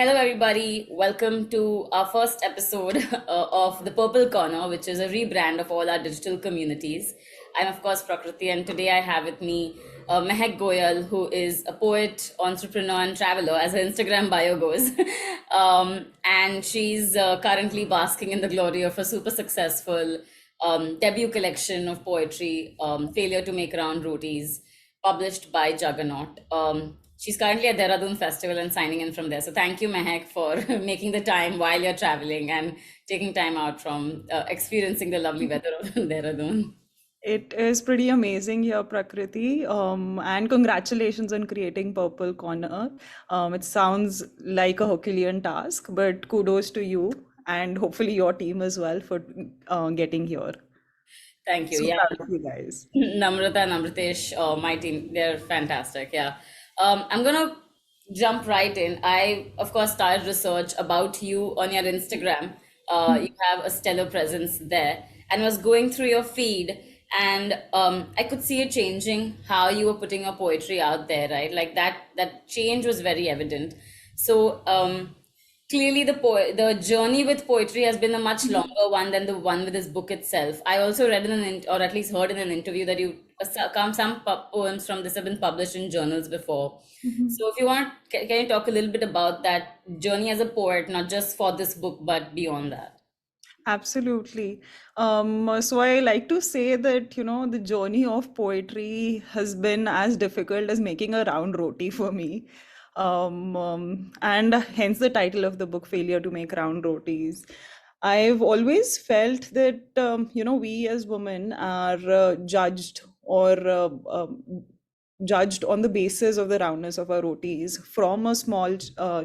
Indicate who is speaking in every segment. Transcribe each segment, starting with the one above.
Speaker 1: Hello, everybody. Welcome to our first episode of the Purple Corner, which is a rebrand of all our digital communities. I'm, of course, Prakruti, and today I have with me Mehak Goyal, who is a poet, entrepreneur, and traveler, as her Instagram bio goes. And she's currently basking in the glory of a super successful debut collection of poetry, Failure to Make Round Rotis, published by Juggernaut. She's currently at Dehradun Festival and signing in from there. So thank you, Mehak, for making the time while you're traveling and taking time out from experiencing the lovely weather of Dehradun.
Speaker 2: It is pretty amazing here, Prakriti. And congratulations on creating Purple Corner. It sounds like a Herculean task, but kudos to you and hopefully your team as well for getting here.
Speaker 1: Thank you.
Speaker 2: So
Speaker 1: Yeah.
Speaker 2: proud of you guys.
Speaker 1: Namrata and Amritesh, my team, they're fantastic. Yeah. I'm going to jump right in. I, of course, started research about you on your Instagram. You have a stellar presence there and was going through your feed. And I could see it changing how you were putting your poetry out there, right? Like that change was very evident. So, clearly the journey with poetry has been a much longer one than the one with his book itself. I also read in or at least heard in an interview that you some poems from this have been published in journals before. So if you want, can you talk a little bit about that journey as a poet, not just for this book but beyond that?
Speaker 2: Absolutely. So I like to say that, the journey of poetry has been as difficult as making a round roti for me. And hence the title of the book, Failure to Make Round Rotis. I've always felt that, we as women are judged or judged on the basis of the roundness of our rotis from a small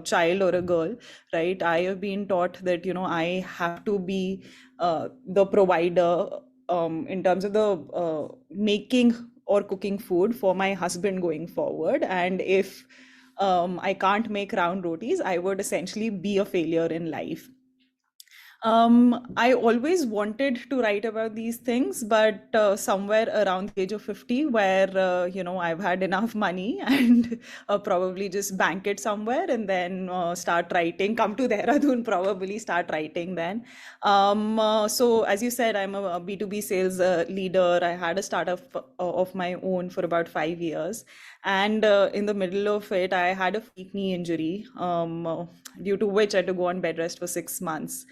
Speaker 2: child or a girl, right? I have been taught that, I have to be the provider in terms of the making or cooking food for my husband going forward. And if I can't make round rotis, I would essentially be a failure in life. I always wanted to write about these things, but somewhere around the age of 50, where, I've had enough money and probably just bank it somewhere and then start writing, come to Dehradun, probably start writing then. So as you said, I'm a B2B sales leader. I had a startup of my own for about 5 years. And in the middle of it, I had a freak knee injury, due to which I had to go on bed rest for 6 months.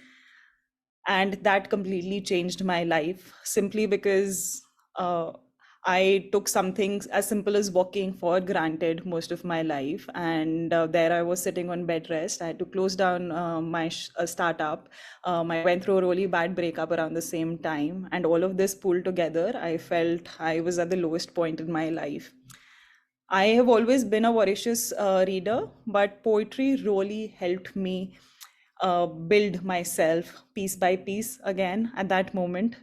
Speaker 2: And that completely changed my life simply because uh, I took something as simple as walking for granted most of my life. And there I was sitting on bed rest. I had to close down my startup. I went through a really bad breakup around the same time. And all of this pulled together, I felt I was at the lowest point in my life. I have always been a voracious reader, but poetry really helped me build myself piece by piece again at that moment.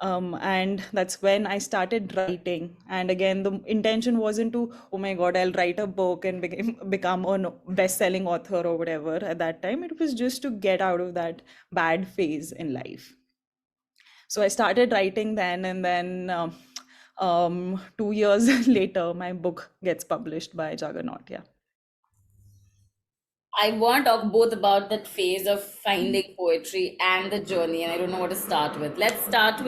Speaker 2: And that's when I started writing. And again, the intention wasn't to, oh my God, I'll write a book and become a best-selling author or whatever at that time. It was just to get out of that bad phase in life. So I started writing then, and then 2 years later, my book gets published by Juggernaut. Yeah.
Speaker 1: I want to talk both about that phase of finding poetry and the journey, and I don't know what to start with. Let's go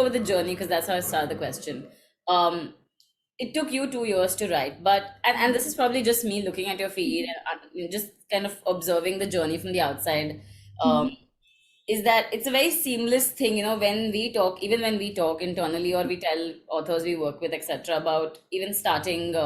Speaker 1: with the journey because that's how I started the question. Um, it took you 2 years to write, but and this is probably just me looking at your feed and just kind of observing the journey from the outside. Um, is that it's a very seamless thing, when we talk, even when we talk internally or we tell authors we work with, etc., about even starting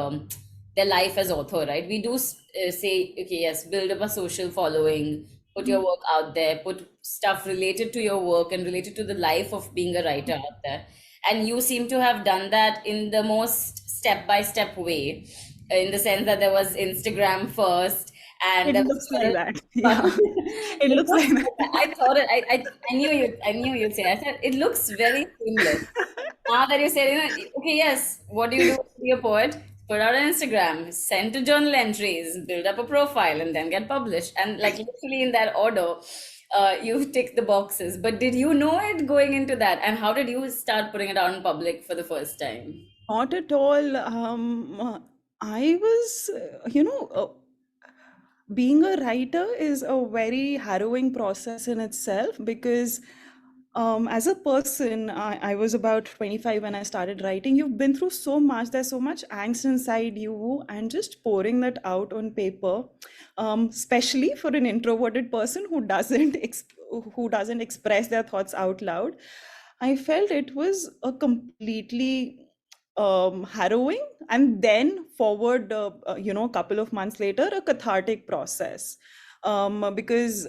Speaker 1: their life as author, right? We do say, okay, yes, build up a social following, put your work out there, put stuff related to your work and related to the life of being a writer out there. And you seem to have done that in the most step by step way, in the sense that there was Instagram first and
Speaker 2: It
Speaker 1: there
Speaker 2: looks like
Speaker 1: was
Speaker 2: that. Yeah. It
Speaker 1: it
Speaker 2: looks
Speaker 1: looks
Speaker 2: like
Speaker 1: like that. I thought it. I knew you'd say. I said it looks very seamless. Now that you said, okay, yes. What do you do to be a poet? Put out on Instagram, send to journal entries, build up a profile, and then get published. And like literally in that order, you tick the boxes. But did you know it going into that? And how did you start putting it out in public for the first time?
Speaker 2: not at all. I was, Being a writer is a very harrowing process in itself because as a person, I was about 25 when I started writing. You've been through so much, there's so much angst inside you, and just pouring that out on paper, especially for an introverted person who doesn't express their thoughts out loud. I felt it was a completely harrowing, and then forward a couple of months later, a cathartic process, because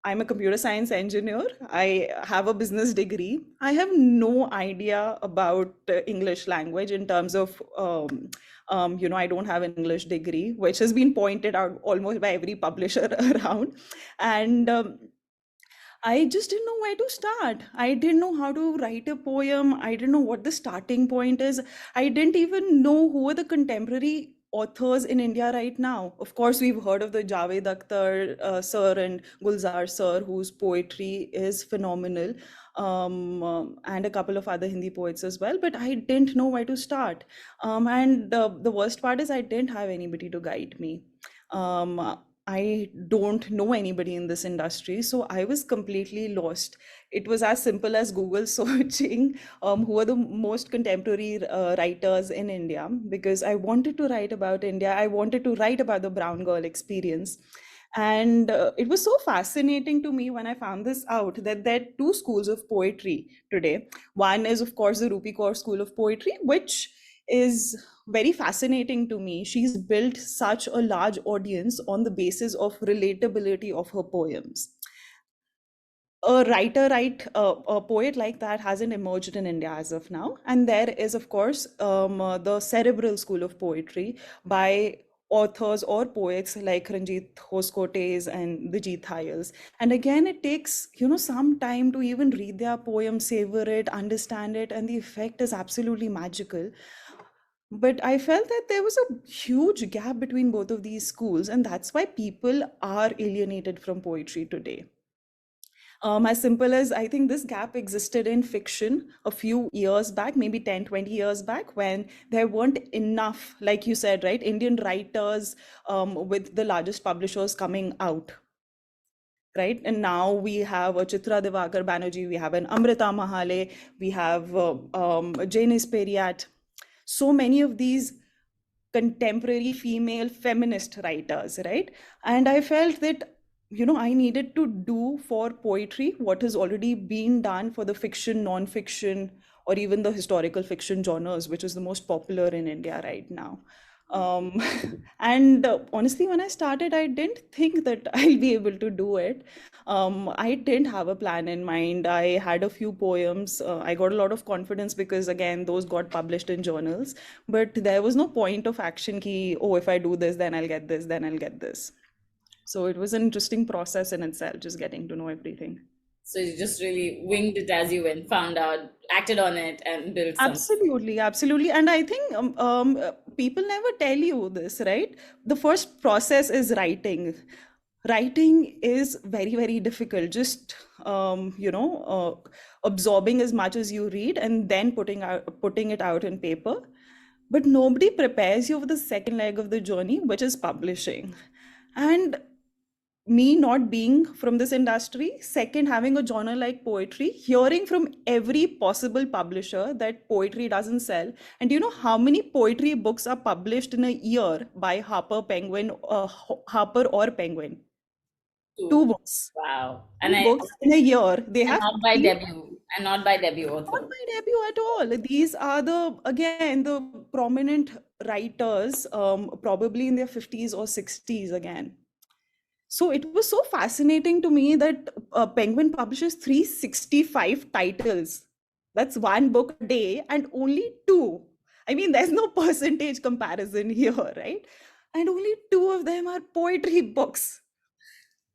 Speaker 2: I'm a computer science engineer. I have a business degree. I have no idea about English language in terms of I don't have an English degree, which has been pointed out almost by every publisher around. And I just didn't know where to start. I didn't know how to write a poem. I didn't know what the starting point is. I didn't even know who are the contemporary authors in India right now. Of course, we've heard of the Javed Akhtar sir and Gulzar sir, whose poetry is phenomenal, and a couple of other Hindi poets as well. But I didn't know where to start. And the worst part is I didn't have anybody to guide me. I don't know anybody in this industry, so I was completely lost. It was as simple as Google searching who are the most contemporary writers in India, because I wanted to write about India. I wanted to write about the brown girl experience. And it was so fascinating to me when I found this out, that there are two schools of poetry today. One is, of course, the Rupi Kaur School of Poetry, which is very fascinating to me. She's built such a large audience on the basis of relatability of her poems. A poet like that hasn't emerged in India as of now. And there is, of course, the cerebral school of poetry by authors or poets like Ranjit Hoskotes and the Jeet Hayals. And again, it takes, some time to even read their poem, savor it, understand it, and the effect is absolutely magical. But I felt that there was a huge gap between both of these schools, and that's why people are alienated from poetry today. As simple as, I think this gap existed in fiction a few years back, maybe 10, 20 years back, when there weren't enough, like you said, right, Indian writers with the largest publishers coming out, right? And now we have a Chitra Divakar Banerjee, we have an Amrita Mahale, we have Janice Periat. So many of these contemporary female feminist writers, right? And I felt that, I needed to do for poetry what has already been done for the fiction, non-fiction, or even the historical fiction genres, which is the most popular in India right now. Um, and honestly, when I started, I didn't think that I'll be able to do it. I didn't have a plan in mind. I had a few poems. I got a lot of confidence because, again, those got published in journals. But there was no point of action key, oh, if I do this, then I'll get this, then I'll get this. So it was an interesting process in itself, just getting to know everything.
Speaker 1: So you just really winged it as you went, found out, acted on it, and built something.
Speaker 2: Absolutely, absolutely. And I think people never tell you this, right? The first process is writing. Writing is very, very difficult. Just absorbing as much as you read and then putting it out in paper. But nobody prepares you for the second leg of the journey, which is publishing. And me not being from this industry, second, having a genre like poetry, hearing from every possible publisher that poetry doesn't sell. And do you know how many poetry books are published in a year by Harper or Penguin? Two
Speaker 1: Too.
Speaker 2: books.
Speaker 1: Wow.
Speaker 2: Two books in a year. They
Speaker 1: And
Speaker 2: have
Speaker 1: not by
Speaker 2: 15.
Speaker 1: debut, and not by debut
Speaker 2: Not
Speaker 1: author.
Speaker 2: my debut at all. These are the prominent writers, probably in their 50s or 60s again. So it was so fascinating to me that Penguin publishes 365 titles. That's one book a day and only two. I mean, there's no percentage comparison here, right? And only two of them are poetry books.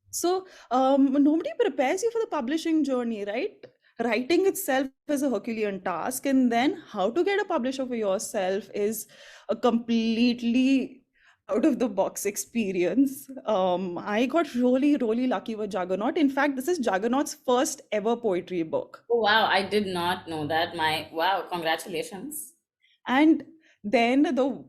Speaker 2: So nobody prepares you for the publishing journey, right? Writing itself is a Herculean task, and then how to get a publisher for yourself is a completely out of the box experience. I got really, really lucky with Juggernaut. In fact, this is Juggernaut's first ever poetry book.
Speaker 1: Oh, wow. I did not know that. Wow. Congratulations.
Speaker 2: And then the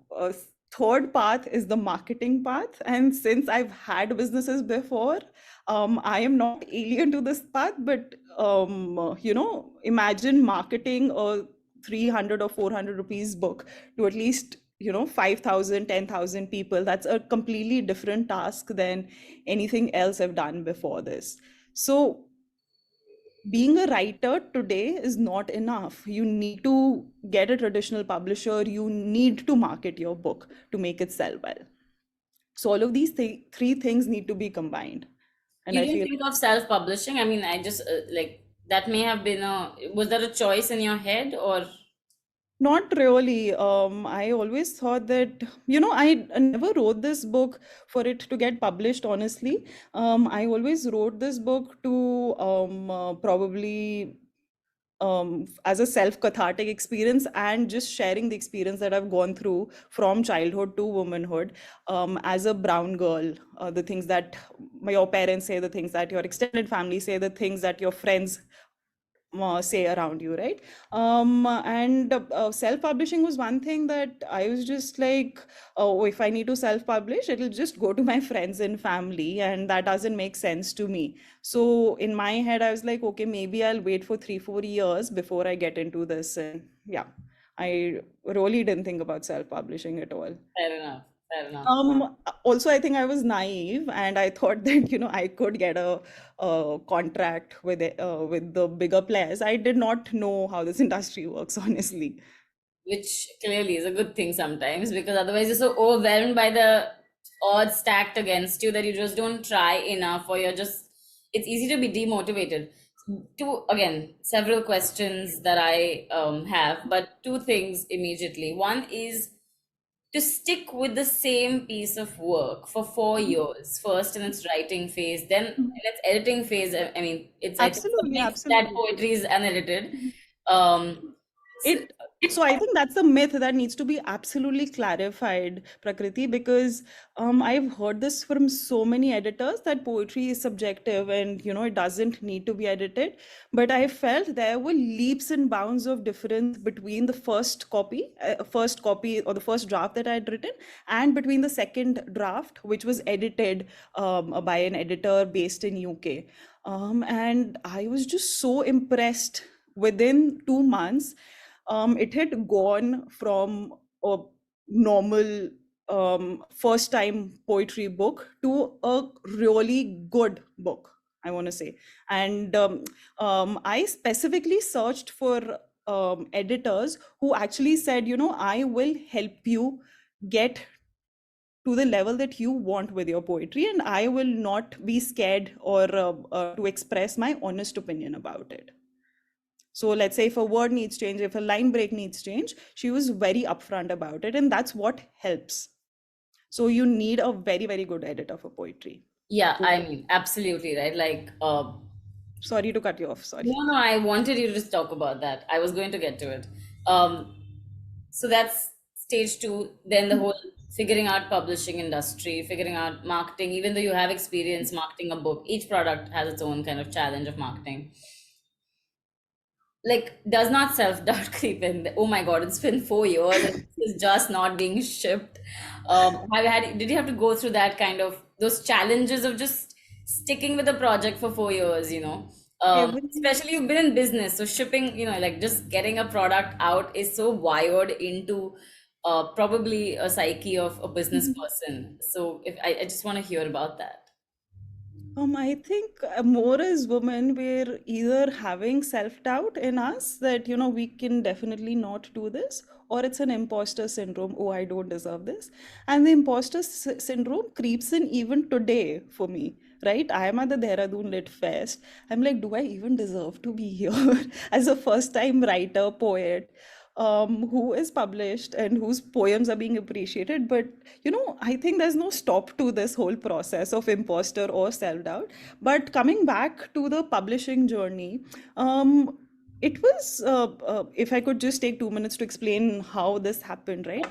Speaker 2: third path is the marketing path. And since I've had businesses before, I am not alien to this path. But imagine marketing a 300 or 400 rupees book to at least 5,000, 10,000 people. That's a completely different task than anything else I've done before this. So being a writer today is not enough. You need to get a traditional publisher. You need to market your book to make it sell well. So all of these three things need to be combined. And
Speaker 1: You
Speaker 2: I
Speaker 1: didn't
Speaker 2: feel
Speaker 1: think of self-publishing? I mean, I just like that may have been a, was that a choice in your head or?
Speaker 2: not really. I always thought that, I never wrote this book for it to get published, honestly. I always wrote this book to probably as a self cathartic experience, and just sharing the experience that I've gone through from childhood to womanhood, as a brown girl. The things that your parents say, the things that your extended family say, the things that your friends say around you, right? And self-publishing was one thing that I was just like, oh, if I need to self-publish, it'll just go to my friends and family, and that doesn't make sense to me. So in my head, I was like, okay, maybe I'll wait for 3, 4 years before I get into this. And yeah, I really didn't think about self-publishing at all.
Speaker 1: Fair enough. Fair enough.
Speaker 2: Also, I think I was naive, and I thought that I could get a contract with the bigger players. I did not know how this industry works, honestly.
Speaker 1: Which clearly is a good thing sometimes, because otherwise you're so overwhelmed by the odds stacked against you that you just don't try enough, or you're just, it's easy to be demotivated. Two, again, several questions that I have, but two things immediately. One is to stick with the same piece of work for 4 years, first in its writing phase, then in its editing phase. I mean, it's, I think, the
Speaker 2: Absolutely,
Speaker 1: myth that
Speaker 2: absolutely.
Speaker 1: poetry is unedited. Um, so,
Speaker 2: It so I think that's a myth that needs to be absolutely clarified, Prakriti, because I've heard this from so many editors that poetry is subjective, and it doesn't need to be edited. But I felt there were leaps and bounds of difference between the first copy or the first draft that I had written, and between the second draft, which was edited by an editor based in UK. And I was just so impressed. Within 2 months, it had gone from a normal first time poetry book to a really good book, I want to say. And I specifically searched for editors who actually said, I will help you get to the level that you want with your poetry, and I will not be scared or to express my honest opinion about it. So let's say if a word needs change, if a line break needs change, she was very upfront about it, and that's what helps. So you need a very, very good editor for poetry.
Speaker 1: yeah,
Speaker 2: Who-
Speaker 1: I mean, absolutely right. Like,
Speaker 2: Sorry to cut you off.
Speaker 1: no,
Speaker 2: Sorry.
Speaker 1: no, I wanted you to just talk about that. I was going to get to it. Um, so that's stage two. Then the whole figuring out publishing industry, figuring out marketing. Even though you have experience marketing a book, each product has its own kind of challenge of marketing. Like, does not self-doubt creep in? Oh my God, it's been 4 years and it's just not being shipped. Did you have to go through that kind of, those challenges of just sticking with a project for 4 years,
Speaker 2: Every
Speaker 1: especially you've been in business, so shipping, like just getting a product out is so wired into probably a psyche of a business person. So if I just want to hear about that.
Speaker 2: I think more as women, we're either having self-doubt in us that, we can definitely not do this, or it's an imposter syndrome. Oh, I don't deserve this. And the imposter syndrome creeps in even today for me, right? I am at the Dehradun Lit Fest. I'm like, do I even deserve to be here as a first-time writer, poet? Who is published and whose poems are being appreciated. But, I think there's no stop to this whole process of imposter or self doubt. But coming back to the publishing journey, it was, if I could just take 2 minutes to explain how this happened, right?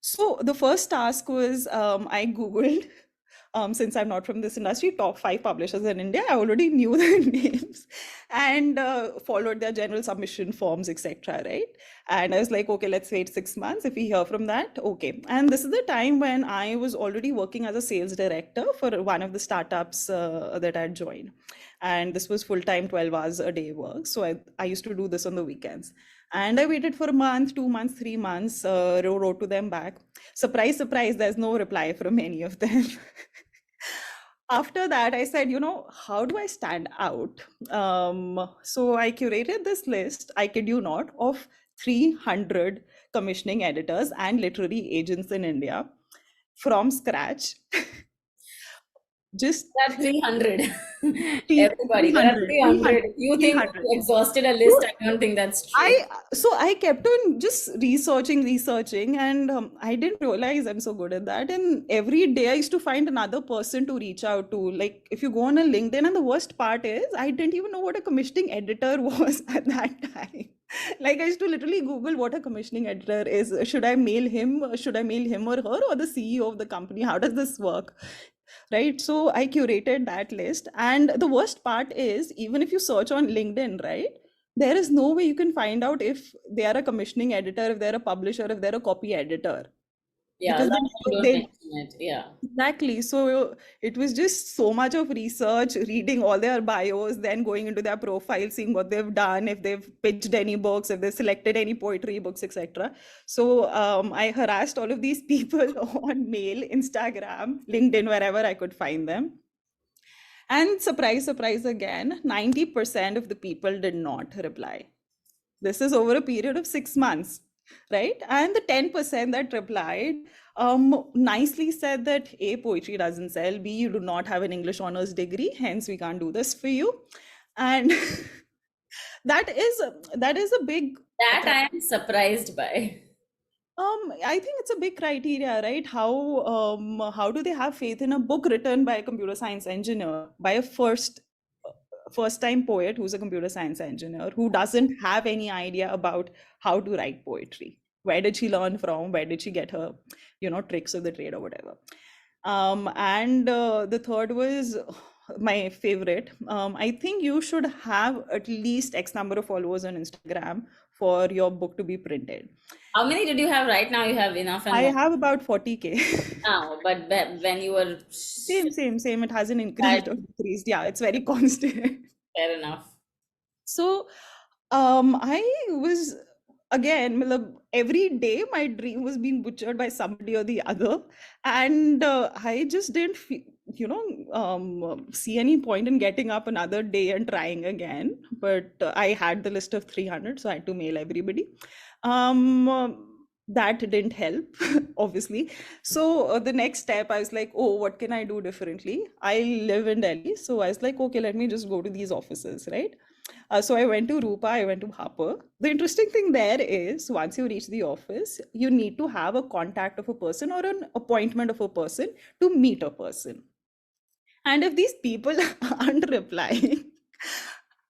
Speaker 2: So the first task was I Googled since I'm not from this industry, top five publishers in India. I already knew their names and followed their general submission forms, etc. Right? And I was like, okay, let's wait 6 months. If we hear from that, okay. And this is the time when I was already working as a sales director for one of the startups that I'd joined. And this was full time, 12 hours a day work. So I used to do this on the weekends. And I waited for a month, 2 months, 3 months, wrote to them back. Surprise, surprise, there's no reply from any of them. After that, I said, how do I stand out? So I curated this list, I kid you not, of 300 commissioning editors and literary agents in India from scratch. Just
Speaker 1: There are 300. Everybody, there are
Speaker 2: 300,
Speaker 1: 300. If you think
Speaker 2: 300.
Speaker 1: you exhausted a list, I don't think that's true.
Speaker 2: I kept on just researching, and I didn't realize I'm so good at that. And every day I used to find another person to reach out to. Like if you go on a LinkedIn, and the worst part is I didn't even know what a commissioning editor was at that time. Like I used to literally Google what a commissioning editor is. Should I mail him? Should I mail him or her or the CEO of the company? How does this work? Right? So I curated that list. And the worst part is, even if you search on LinkedIn, right? There is no way you can find out if they are a commissioning editor, if they're a publisher, if they're a copy editor,
Speaker 1: Yeah, a
Speaker 2: because
Speaker 1: lot of them don't
Speaker 2: they
Speaker 1: mention it. Yeah.
Speaker 2: exactly. So it was just so much of research, reading all their bios, then going into their profile, seeing what they've done, if they've pitched any books, if they've selected any poetry books, etc. So I harassed all of these people on mail, Instagram, LinkedIn, wherever I could find them. And surprise, surprise again, 90% of the people did not reply. This is over a period of 6 months, right? And the 10% that replied nicely said that A, poetry doesn't sell, B, you do not have an English honors degree, hence we can't do this for you. And that is a big
Speaker 1: That I am surprised by.
Speaker 2: I think it's a big criteria, right? How do they have faith in a book written by a computer science engineer, by a first time poet who's a computer science engineer who doesn't have any idea about how to write poetry? Where did she learn from? Where did she get her, tricks of the trade or whatever? And the third was my favorite. I think you should have at least X number of followers on Instagram for your book to be printed.
Speaker 1: How many did you have right now? You have enough and
Speaker 2: I
Speaker 1: more
Speaker 2: have about 40K.
Speaker 1: now, but when you were
Speaker 2: Same. It hasn't increased
Speaker 1: that,
Speaker 2: or decreased. Yeah, it's very constant.
Speaker 1: fair enough.
Speaker 2: So, I was again, matlab, every day my dream was being butchered by somebody or the other, and I just didn't, see any point in getting up another day and trying again. But I had the list of 300, so I had to mail everybody. That didn't help, obviously. So the next step, I was like, oh, what can I do differently? I live in Delhi, so I was like, okay, let me just go to these offices, right? So I went to Rupa, I went to Harper. The interesting thing there is, once you reach the office, you need to have a contact of a person or an appointment of a person to meet a person. And if these people aren't replying,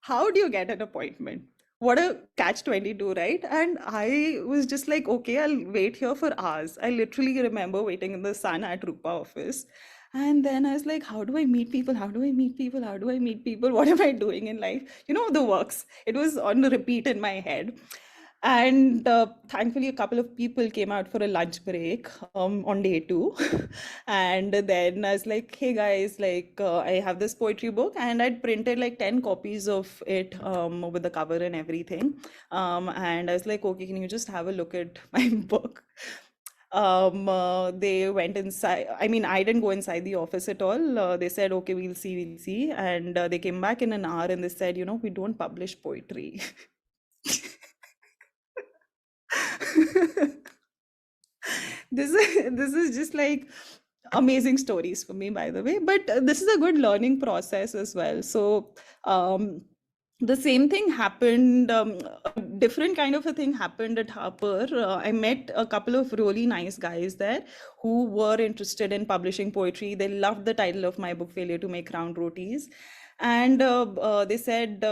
Speaker 2: how do you get an appointment? What a catch 22, right? And I was just like, okay, I'll wait here for hours. I literally remember waiting in the sun at Rupa office. And then I was like, how do I meet people? How do I meet people? How do I meet people? What am I doing in life? The works. It was on repeat in my head. And thankfully, a couple of people came out for a lunch break on day two. And then I was like, hey guys, like I have this poetry book, and I'd printed like 10 copies of it with the cover and everything. And I was like, okay, can you just have a look at my book? They went inside. I mean, I didn't go inside the office at all. They said, okay, we'll see. And they came back in an hour and they said, we don't publish poetry. This is just like amazing stories for me, by the way. But this is a good learning process as well. So the same thing happened, a different kind of a thing happened at Harper. I met a couple of really nice guys there who were interested in publishing poetry. They loved the title of my book, Failure to Make Round Rotis. And they said,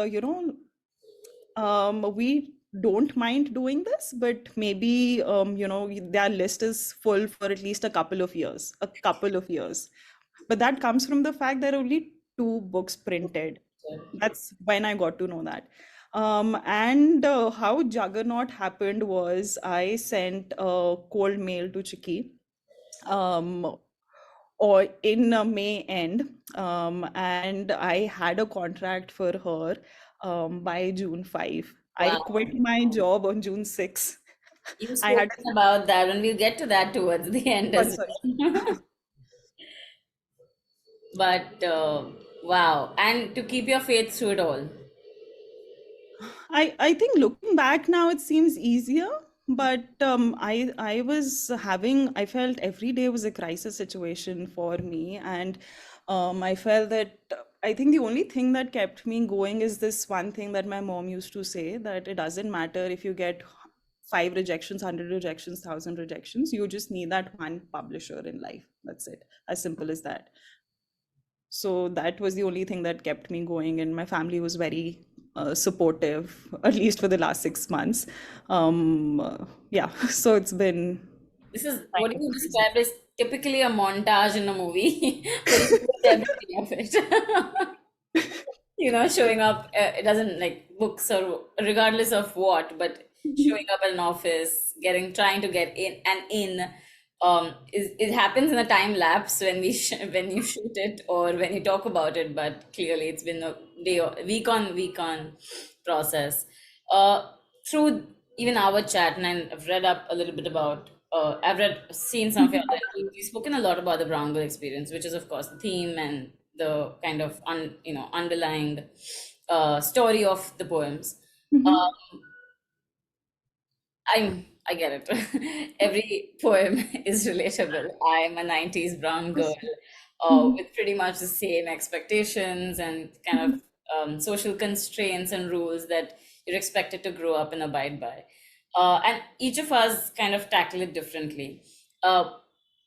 Speaker 2: we don't mind doing this, but maybe, their list is full for at least a couple of years, but that comes from the fact there are only two books printed. That's when I got to know that. And how Juggernaut happened was I sent a cold mail to Chiki, um, or in May end, and I had a contract for her by June 5. I
Speaker 1: Wow.
Speaker 2: quit my job on June 6.
Speaker 1: You've
Speaker 2: I had,
Speaker 1: spoken about that, and we'll get to that towards the end
Speaker 2: sorry,
Speaker 1: as
Speaker 2: sorry.
Speaker 1: well. But wow. And to keep your faith through it all.
Speaker 2: I think looking back now, it seems easier, but I felt every day was a crisis situation for me, and I felt that I think the only thing that kept me going is this one thing that my mom used to say, that it doesn't matter if you get five rejections, 100 rejections, 1,000 rejections, you just need that one publisher in life. That's it, as simple as that. So that was the only thing that kept me going, and my family was very supportive, at least for the last 6 months. Yeah, so it's been
Speaker 1: This is
Speaker 2: kind
Speaker 1: what
Speaker 2: of
Speaker 1: you
Speaker 2: crazy.
Speaker 1: described as typically a montage in a movie where you get everything of it. Showing up, it doesn't like books or regardless of what, but showing up at an office, trying to get in, it happens in a time lapse when when you shoot it or when you talk about it, but clearly it's been a week on process. Through even our chat, and I've read up a little bit about, seen some of your other interviews. You've spoken a lot about the brown girl experience, which is of course the theme and the kind of underlying story of the poems.
Speaker 2: Mhm.
Speaker 1: I get it. Every poem is relatable. I'm a 90s brown girl
Speaker 2: Mhm.
Speaker 1: with pretty much the same expectations and kind of social constraints and rules that you're expected to grow up and abide by. And each of us kind of tackle it differently. Uh,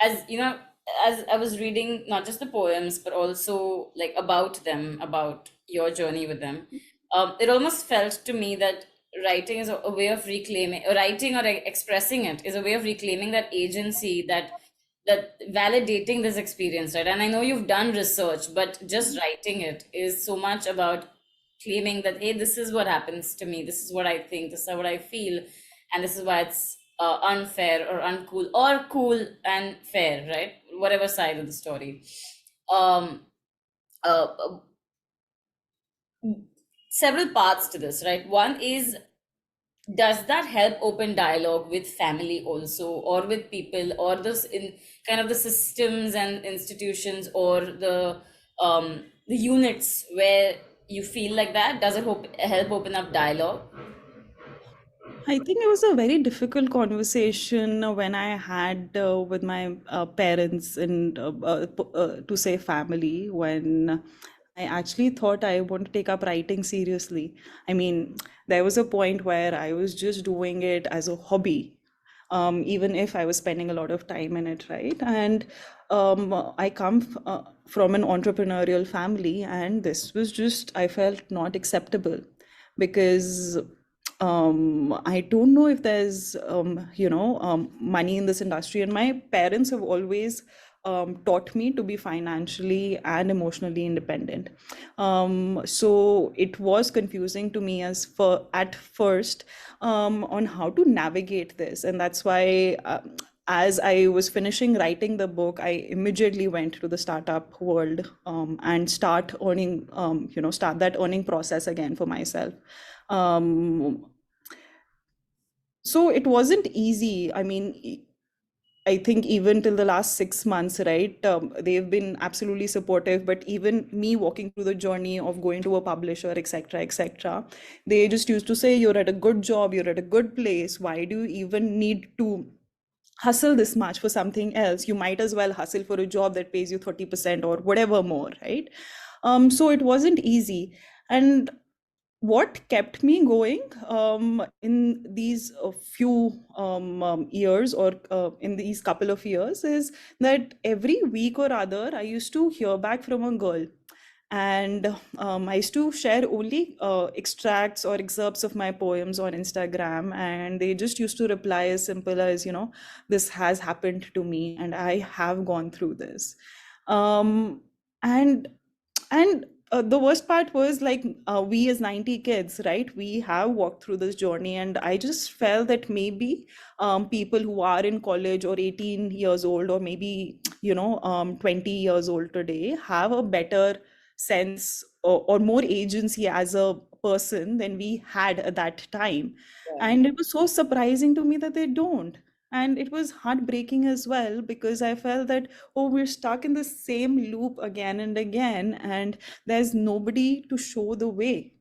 Speaker 1: as you know, as I was reading not just the poems, but also like about them, about your journey with them, it almost felt to me that writing is a way of reclaiming, writing or expressing it is a way of reclaiming that agency, that validating this experience, right? And I know you've done research, but just writing it is so much about claiming that, hey, this is what happens to me, this is what I think, this is what I feel, and this is why it's unfair or uncool or cool and fair, right? Whatever side of the story. Um, uh, Several parts to this, right? One is, does that help open dialogue with family also, or with people, or this in kind of the systems and institutions, or the units where you feel like that? Does it help open up dialogue?
Speaker 2: I think it was a very difficult conversation when I had with my parents, and to say family, when I actually thought I want to take up writing seriously. I mean, there was a point where I was just doing it as a hobby, even if I was spending a lot of time in it, right? And I come from an entrepreneurial family, and this was just, I felt not acceptable, because I don't know if there's money in this industry, and my parents have always taught me to be financially and emotionally independent. So it was confusing to me as for at first, on how to navigate this, and that's why. As I was finishing writing the book, I immediately went to the startup world, and start that earning process again for myself. Um, so it wasn't easy. I mean, I think even till the last 6 months, right? They've been absolutely supportive. But even me walking through the journey of going to a publisher, etc., etc., they just used to say, "You're at a good job. You're at a good place. Why do you even need to hustle this much for something else? You might as well hustle for a job that pays you 30% or whatever more, right?" So it wasn't easy. And what kept me going in these few years, or in these couple of years, is that every week or other I used to hear back from a girl, and I used to share only extracts or excerpts of my poems on Instagram, and they just used to reply as simple as, "This has happened to me and I have gone through this." um, and the worst part was like, we as 90 kids, right, we have walked through this journey, and I just felt that maybe people who are in college or 18 years old, or maybe 20 years old today, have a better sense, or more agency as a person than we had at that time.
Speaker 1: Yeah.
Speaker 2: And it was so surprising to me that they don't. And it was heartbreaking as well, because I felt that, oh, we're stuck in the same loop again and again, and there's nobody to show the way.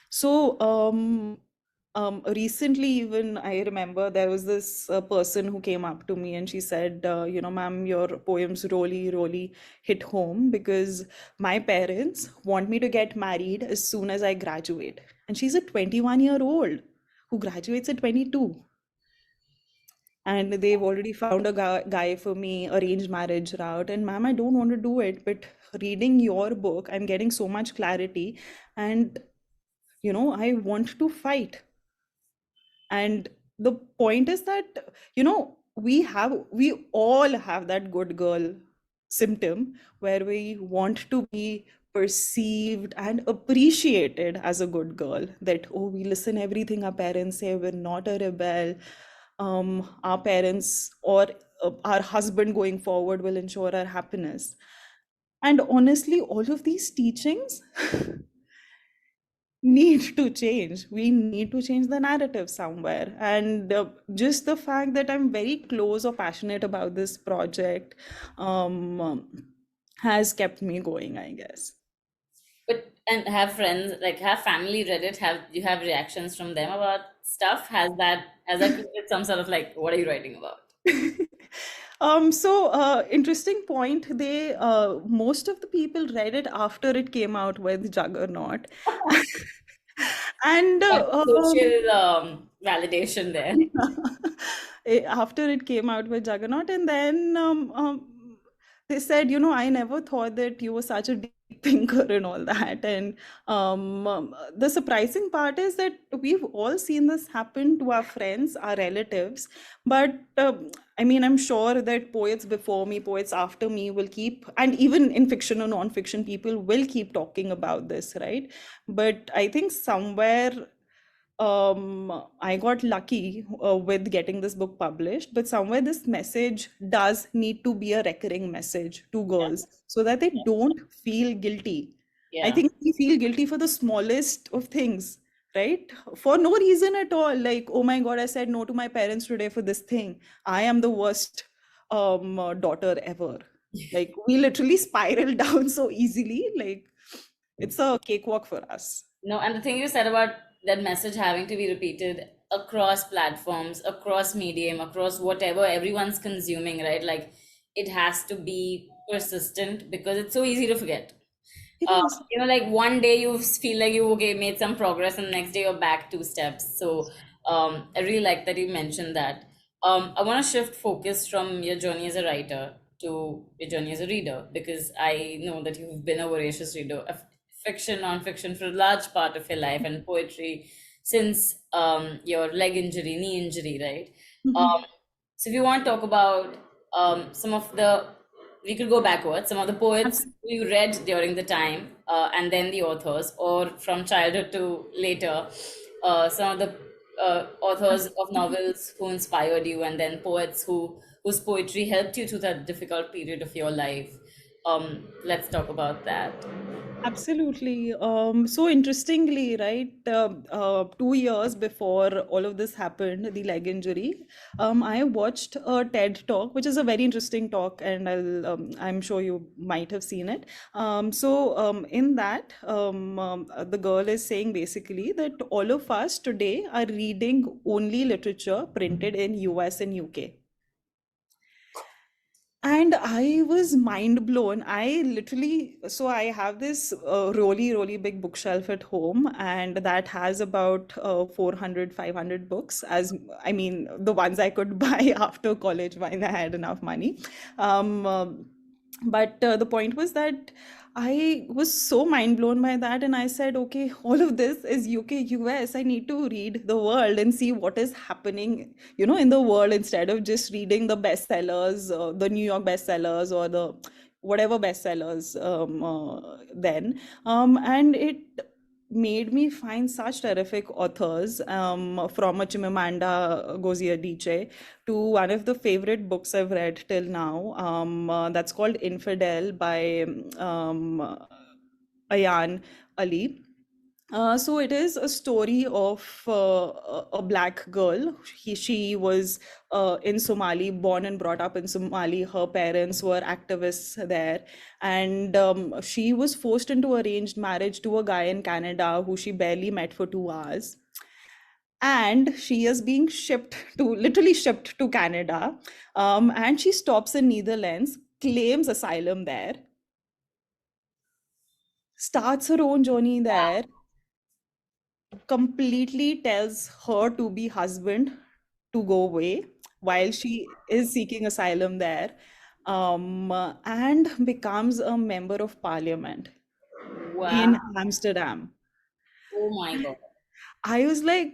Speaker 2: So, recently, even I remember there was this person who came up to me and she said, ma'am, your poems really hit home, because my parents want me to get married as soon as I graduate. And she's a 21-year-old who graduates at 22, and they've already found a guy for me, arranged marriage route. And ma'am, I don't want to do it, but reading your book, I'm getting so much clarity, and I want to fight. And the point is that, we all have that good girl symptom, where we want to be perceived and appreciated as a good girl, that, oh, we listen everything our parents say, we're not a rebel. Our parents or our husband going forward will ensure our happiness. And honestly, all of these teachings need to change. We need to change the narrative somewhere. And just the fact that I'm very close or passionate about this project has kept me going, I guess.
Speaker 1: But and have friends, like have family read it? Have you have reactions from them about stuff? Has that created some sort of like, what are you writing about?
Speaker 2: Interesting point. They Most of the people read it after it came out with Juggernaut, and
Speaker 1: Like social validation there.
Speaker 2: after it came out with Juggernaut, and then they said, I never thought that you were such a deep thinker and all that. And the surprising part is that we've all seen this happen to our friends, our relatives. But I mean, I'm sure that poets before me, poets after me will keep, and even in fiction or non-fiction, people will keep talking about this, right? But I think somewhere I got lucky with getting this book published, but somewhere this message does need to be a recurring message to girls, so that they don't feel guilty. I
Speaker 1: Yeah.
Speaker 2: think we feel guilty for the smallest of things, right? For no reason at all. Like, oh my God, I said no to my parents today for this thing. I am the worst daughter ever. Like, we literally spiral down so easily. Like, it's a cakewalk for us.
Speaker 1: No, and the thing you said about that message having to be repeated across platforms, across medium, across whatever everyone's consuming, right? Like it has to be persistent because it's so easy to forget.
Speaker 2: It is.
Speaker 1: Like one day you feel like you okay made some progress, and the next day you're back two steps. So I really like that you mentioned that. I want to shift focus from your journey as a writer to your journey as a reader, because I know that you've been a voracious reader of fiction, non-fiction for a large part of your life, and poetry since your leg injury, knee injury, right? Um,
Speaker 2: Mhm.
Speaker 1: so if you want to talk about some of the, we could go backwards, some of the poets
Speaker 2: Absolutely.
Speaker 1: you read during the time, and then the authors, or from childhood to later, some of the authors of novels who inspired you, and then poets whose poetry helped you through that difficult period of your life. Let's talk about that.
Speaker 2: Absolutely. So interestingly, right, 2 years before all of this happened, the leg injury, I watched a TED talk, which is a very interesting talk, and I'm sure you might have seen it. In that, the girl is saying basically that all of us today are reading only literature printed in US and UK. And I was mind blown. I literally, so I have this really big bookshelf at home, and that has about 400, 500 books, as I mean, the ones I could buy after college when I had enough money. Um, but the point was that I was so mind blown by that, and I said, okay, all of this is UK, US. I need to read the world and see what is happening, in the world instead of just reading the bestsellers, the New York bestsellers or the whatever bestsellers then. And it made me find such terrific authors, from a Chimamanda Ngozi Adichie to one of the favorite books I've read till now. That's called Infidel by Ayan Ali. So it is a story of a black girl. She was in Somali, born and brought up in Somali. Her parents were activists there, and she was forced into arranged marriage to a guy in Canada who she barely met for 2 hours. And she is being shipped to, literally shipped to Canada, and she stops in Netherlands, claims asylum there, starts her own journey there, completely tells her to be husband to go away while she is seeking asylum there, and becomes a member of parliament
Speaker 1: Wow.
Speaker 2: in Amsterdam.
Speaker 1: Oh my God.
Speaker 2: I was like,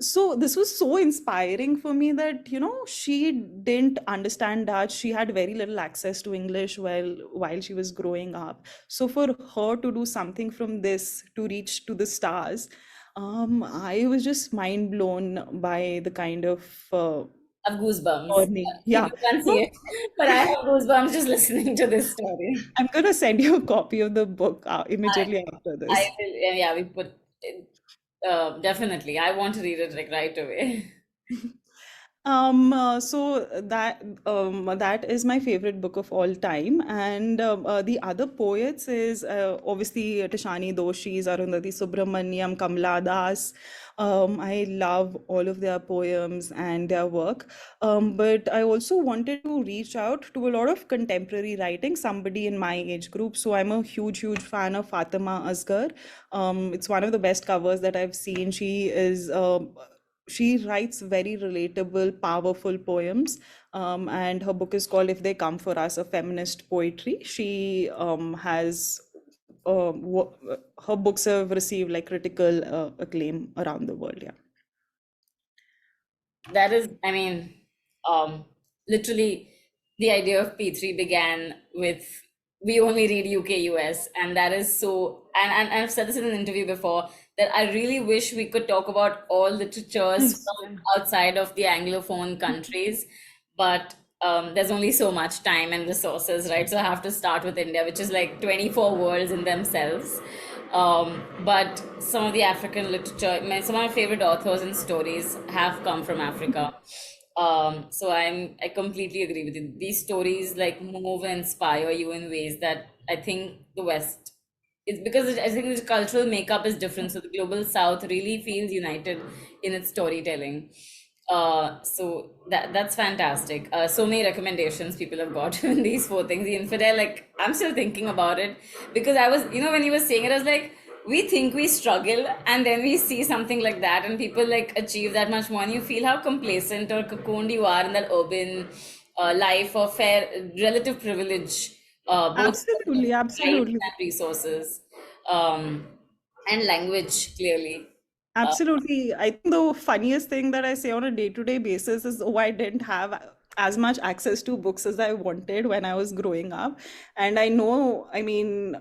Speaker 2: so this was so inspiring for me that, she didn't understand Dutch. She had very little access to English while she was growing up. So for her to do something from this to reach to the stars, I was just mind blown by the kind of
Speaker 1: I have goosebumps.
Speaker 2: journey. Yeah.
Speaker 1: People can't see
Speaker 2: No,
Speaker 1: it, but I have goosebumps just listening to this story.
Speaker 2: I'm gonna send you a copy of the book
Speaker 1: I,
Speaker 2: immediately after
Speaker 1: I
Speaker 2: this.
Speaker 1: will, yeah, we put, definitely. I want to read it like right away.
Speaker 2: So that is my favorite book of all time, and the other poets is obviously Tishani Doshi's, Arundhati Subramaniam, Kamla Das. I love all of their poems and their work, but I also wanted to reach out to a lot of contemporary writing, somebody in my age group. So I'm a huge fan of Fatima Asghar. It's one of the best covers that I've seen. She writes very relatable, powerful poems, and her book is called "If They Come for Us: A Feminist Poetry." She has her books have received like critical acclaim around the world. Yeah,
Speaker 1: That is, I mean, literally the idea of P3 began with we only read UK US, and that is so. And I've said this in an interview before that I really wish we could talk about all literatures
Speaker 2: yes,
Speaker 1: from outside of the Anglophone countries, but there's only so much time and resources, right? So I have to start with India, which is like 24 worlds in themselves. But some of the African literature, some of my favorite authors and stories have come from Africa. So I completely agree with you. These stories like move and inspire you in ways that I think the West, it's because I think the cultural makeup is different. So the global South really feels united in its storytelling. So that's fantastic. So many recommendations people have got in these four things. The infidel, like I'm still thinking about it because I was, when you were saying it, I was like, we think we struggle, and then we see something like that, and people like achieve that much more, and you feel how complacent or cocooned you are in that urban life of fair relative privilege, both in terms of
Speaker 2: absolutely,
Speaker 1: rights
Speaker 2: absolutely.
Speaker 1: and resources, um, and language clearly. Uh,
Speaker 2: Absolutely. I think the funniest thing that I say on a day-to-day basis is, oh, I didn't have as much access to books as I wanted when I was growing up. And I know, I mean,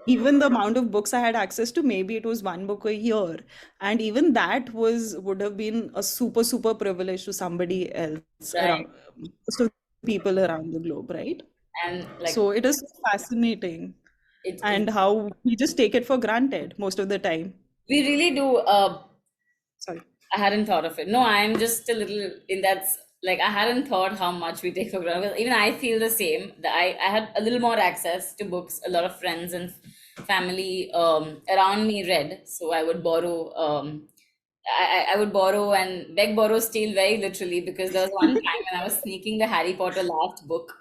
Speaker 2: even the amount of books I had access to, maybe it was one book a year. And even that would have been a super privilege to somebody else
Speaker 1: right.
Speaker 2: around, most of the people around the globe, right?
Speaker 1: And like
Speaker 2: So it is fascinating,
Speaker 1: it
Speaker 2: and how we just take it for granted most of the time.
Speaker 1: we really do.
Speaker 2: Sorry.
Speaker 1: I hadn't thought of it. No, I'm just a little in that's like I hadn't thought how much we take for granted. Well, even I feel the same. That I had a little more access to books. A lot of friends and family around me read, so I would borrow. I would borrow and beg, borrow, steal very literally because there was one time when I was sneaking the Harry Potter last book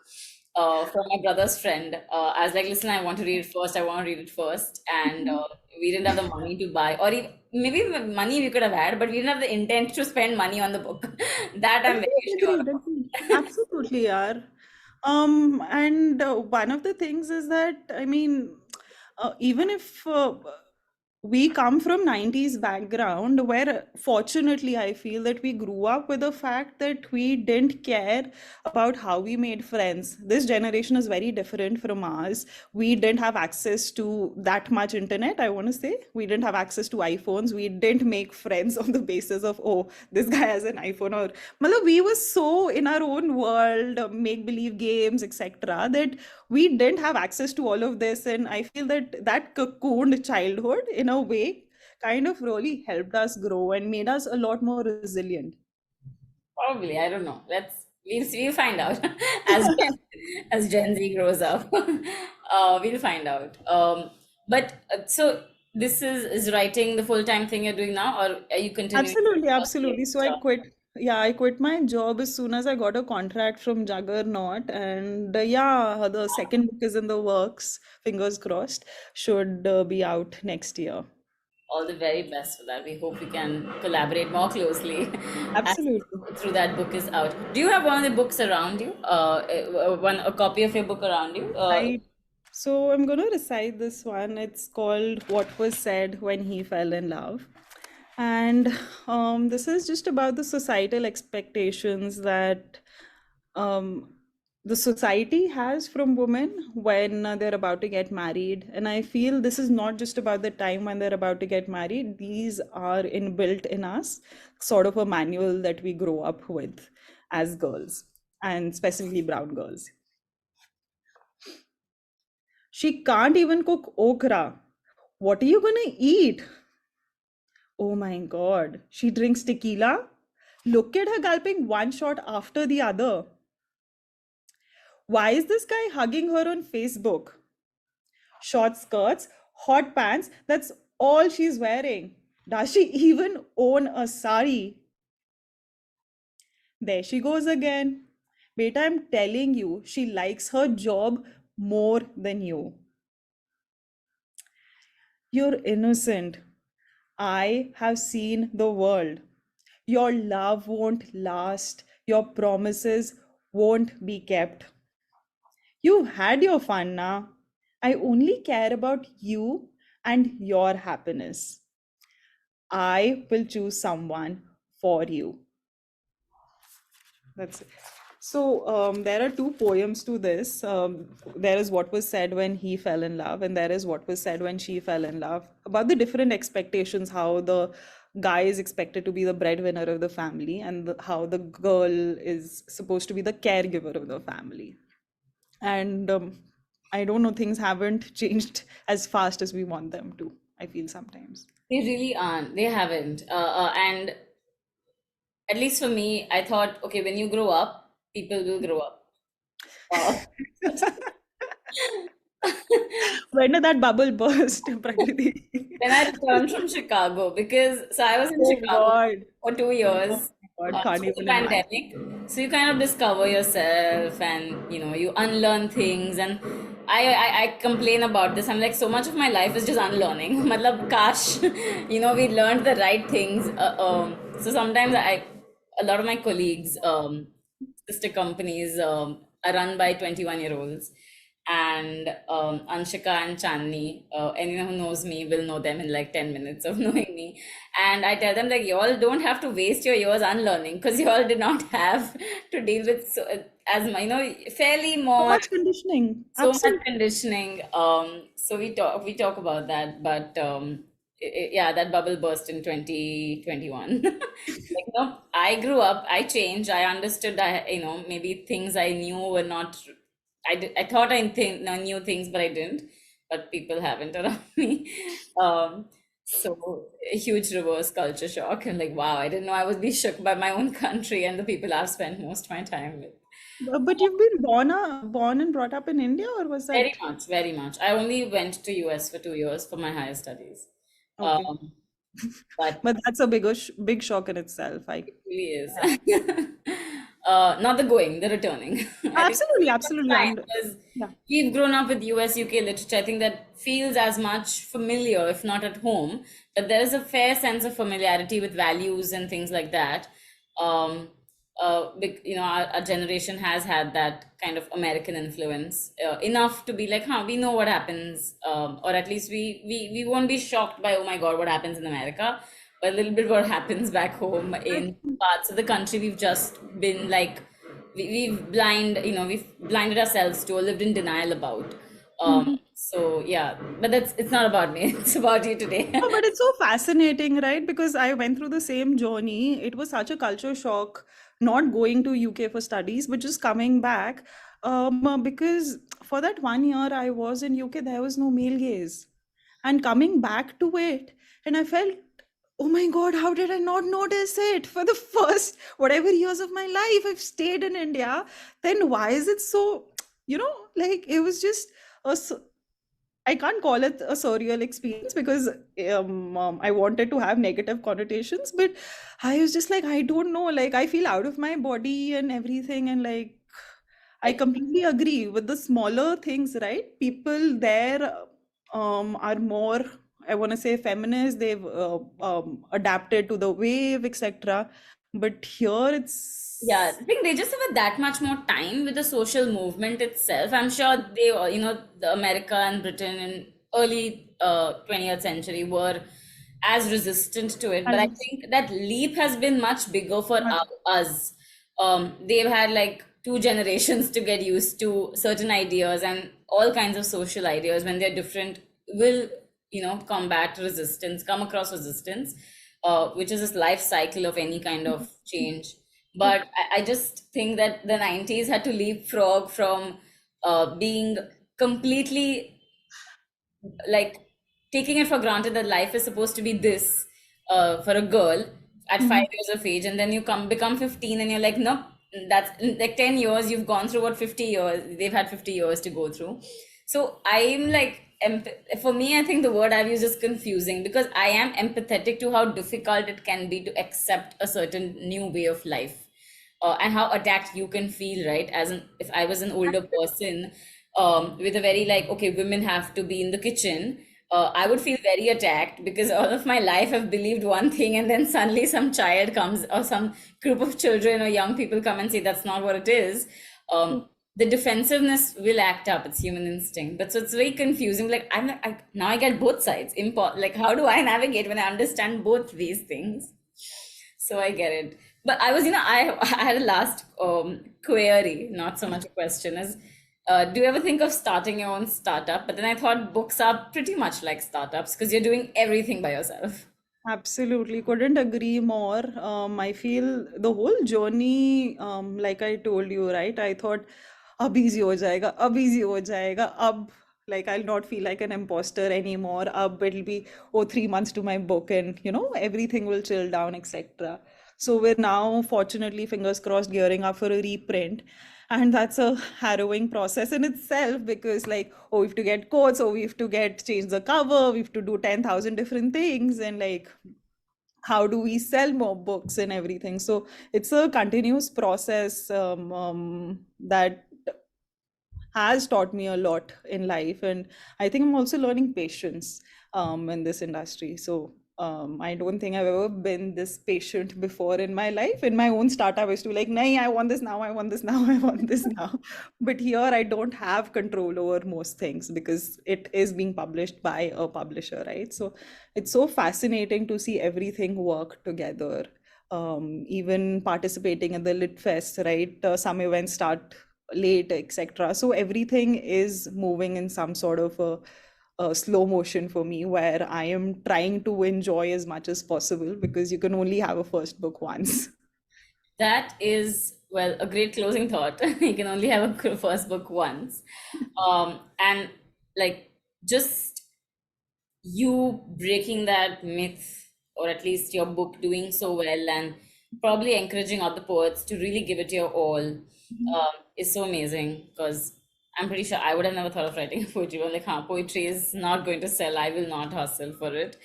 Speaker 1: from my brother's friend. I was like, listen, I want to read it first. I want to read it first. And we didn't have the money to buy, or even, maybe money we could have had, but we didn't have the intent to spend money on the book. That I'm very sure
Speaker 2: Agreed, agreed.
Speaker 1: of.
Speaker 2: Absolutely, yaar. And one of the things is that, I mean, even if we come from 90s background where fortunately I feel that we grew up with the fact that we didn't care about how we made friends. This generation is very different from ours. We didn't have access to that much internet, I want to say. We didn't have access to iPhones. We didn't make friends on the basis of, oh, this guy has an iPhone, or Matlab, we were so in our own world, make believe games, etc., that we didn't have access to all of this. And I feel that that cocooned childhood, in a way, kind of really helped us grow and made us a lot more resilient.
Speaker 1: Probably, I don't know. We'll find out as as Gen Z grows up. We'll find out. But so this is writing the full-time thing you're doing now, or are you continuing
Speaker 2: Absolutely,
Speaker 1: your
Speaker 2: absolutely.
Speaker 1: creative
Speaker 2: So I
Speaker 1: job?
Speaker 2: quit. Yeah, I quit my job as soon as I got a contract from Juggernaut, and yeah, the second book is in the works. Fingers crossed, should be out next year.
Speaker 1: All the very best for that. We hope we can collaborate more closely as
Speaker 2: Absolutely.
Speaker 1: through that book is out. Do you have one of the books around you? One a copy of your book around you?
Speaker 2: I so I'm going to recite this one. It's called What Was Said When He Fell in Love. And this is just about the societal expectations that um, the society has from women when they're about to get married. And I feel this is not just about the time when they're about to get married, these are inbuilt in us, sort of a manual that we grow up with as girls, and specifically brown girls. She can't even cook okra. What are you gonna eat? Oh my god. She drinks tequila? Look at her gulping one shot after the other. Why is this guy hugging her on Facebook? Short skirts, hot pants, that's all she's wearing. Does she even own a sari? There she goes again. Beta, I'm telling you, she likes her job more than you. You're innocent. I have seen the world. Your love won't last. Your promises won't be kept. You've had your fun now. I only care about you and your happiness. I will choose someone for you. That's it. So there are two poems to this. There is what was said when he fell in love, and there is what was said when she fell in love. About the different expectations, how the guy is expected to be the breadwinner of the family, and how the girl is supposed to be the caregiver of the family. And I don't know, things haven't changed as fast as we want them to, I feel sometimes.
Speaker 1: They really aren't. They haven't. And at least for me, I thought, okay, when you grow up, people will grow up. Uh,
Speaker 2: When did that bubble burst, Prakriti?
Speaker 1: When I returned from Chicago, because so I was in
Speaker 2: Oh
Speaker 1: Chicago
Speaker 2: God.
Speaker 1: for 2 years
Speaker 2: Oh my God, can't
Speaker 1: through the
Speaker 2: even imagine.
Speaker 1: pandemic. So you kind of discover yourself, and you unlearn things. And I complain about this. I'm like, so much of my life is just unlearning. Matlab, kash, we learned the right things. So sometimes a lot of my colleagues, sister companies, are run by 21-year-olds, and Anshika and Chandni, anyone who knows me will know them in like 10 minutes of knowing me. And I tell them, like, y'all don't have to waste your years unlearning, because y'all did not have to deal with as fairly
Speaker 2: So
Speaker 1: more,
Speaker 2: much conditioning.
Speaker 1: so much
Speaker 2: Absolutely.
Speaker 1: conditioning. So we talk about that, but yeah, that bubble burst in 2021. Like, no, I grew up, I changed, I understood that, maybe things I knew were not. I thought I knew things, but I didn't. But people haven't around me. So a huge reverse culture shock, and like, wow, I didn't know I would be shook by my own country and the people I've spent most of my time with.
Speaker 2: But you've been born and brought up in India, or was
Speaker 1: Very
Speaker 2: that
Speaker 1: much, very much. I only went to US for 2 years for my higher studies.
Speaker 2: okay?
Speaker 1: Um, but
Speaker 2: But that's a big shock in itself. I
Speaker 1: it really is.
Speaker 2: Yeah.
Speaker 1: Not the going, the returning. I think
Speaker 2: Absolutely,
Speaker 1: that's
Speaker 2: absolutely.
Speaker 1: fine,
Speaker 2: And
Speaker 1: because
Speaker 2: yeah.
Speaker 1: we've grown up with US, UK literature. I think that feels as much familiar, if not at home, but there is a fair sense of familiarity with values and things like that. Um, our generation has had that kind of American influence enough to be like, huh, we know what happens, or at least we won't be shocked by, oh my God, what happens in America, but a little bit what happens back home in parts of the country we've just been like, we've blinded ourselves to or lived in denial about. So yeah, but it's not about me, it's about you today.
Speaker 2: No, but it's so fascinating, right? Because I went through the same journey. It was such a culture shock not going to UK for studies, but just coming back. Because for that 1 year I was in UK, there was no male gaze. And coming back to it, and I felt, oh my God, how did I not notice it? For the first whatever years of my life, I've stayed in India. Then why is it so, like it was just a I can't call it a surreal experience because I wanted to have negative connotations, but I was just like, I don't know, like I feel out of my body and everything, and like I
Speaker 1: Like,
Speaker 2: completely agree with the smaller things, right? People there are more, I want to say, feminist. They've adapted to the wave, etc. But here
Speaker 1: yeah,
Speaker 2: it's
Speaker 1: I think they just have that much more time with the social movement itself. I'm sure they, the America and Britain in early 20th century were as resistant to it. But I
Speaker 2: as
Speaker 1: think that leap has been much bigger for
Speaker 2: much.
Speaker 1: us. They've had like two generations to get used to certain ideas, and all kinds of social ideas when they're different will, combat resistance, come across resistance, which is this life cycle of any kind of change. But I just think that the 90s had to leapfrog from being completely like taking it for granted that life is supposed to be this for a girl at
Speaker 2: Mhm.
Speaker 1: 5 years of age, and then you become 15 and you're like, nope, that's like 10 years you've gone through what 50 years they've had 50 years to go through. So I'm like, for me, I think the word I've used is confusing, because I am empathetic to how difficult it can be to accept a certain new way of life, and how attacked you can feel, right? If I was an older person, with a very like, okay, women have to be in the kitchen, I would feel very attacked, because all of my life I've believed one thing, and then suddenly some child comes, or some group of children or young people come and say that's not what it is. The defensiveness will act up. It's human instinct, but so it's very confusing. Like now I get both sides. Like, how do I navigate when I understand both these things? So I get it. But I was, I had a last query, not so much a question, is do you ever think of starting your own startup? But then I thought books are pretty much like startups because you're doing everything by yourself.
Speaker 2: Absolutely, couldn't agree more. I feel the whole journey, like I told you, right? I thought, अब easy हो जाएगा, अब easy हो जाएगा, अब like I'll not feel like an imposter anymore. अब it'll be 3 months to my book, and everything will chill down, etc. So we're now, fortunately, fingers crossed, gearing up for a reprint. And that's a harrowing process in itself because, like, oh, we have to get quotes, oh, we have to change the cover, we have to do 10,000 different things, and like, how do we sell more books and everything? So it's a continuous process that has taught me a lot in life, and I think I'm also learning patience in this industry. So I don't think I've ever been this patient before in my life. In my own startup I used to be like, nay, I want this now, I want this now, I want this now. But here I don't have control over most things because it is being published by a publisher, right? So it's so fascinating to see everything work together. Even participating in the lit fest, right? Some events start late, etc. So everything is moving in some sort of a slow motion for me, where I am trying to enjoy as much as possible because you can only have a first book once.
Speaker 1: That is, well, a great closing thought. You can only have a first book once. And like, just you breaking that myth, or at least your book doing so well, and probably encouraging other poets to really give it your all, is so amazing. Because I'm pretty sure I would have never thought of writing poetry. I'm like, huh, poetry is not going to sell. I will not hustle for it.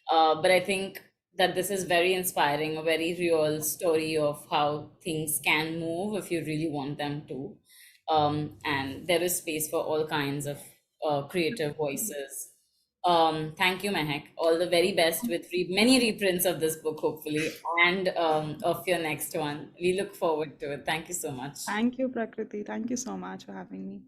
Speaker 1: But I think that this is very inspiring, a very real story of how things can move if you really want them to. And there is space for all kinds of creative voices. Thank you, Mehak. All the very best with many reprints of this book, hopefully, and of your next one. We look forward to it. Thank you so much.
Speaker 2: Thank you, Prakriti. Thank you so much for having me.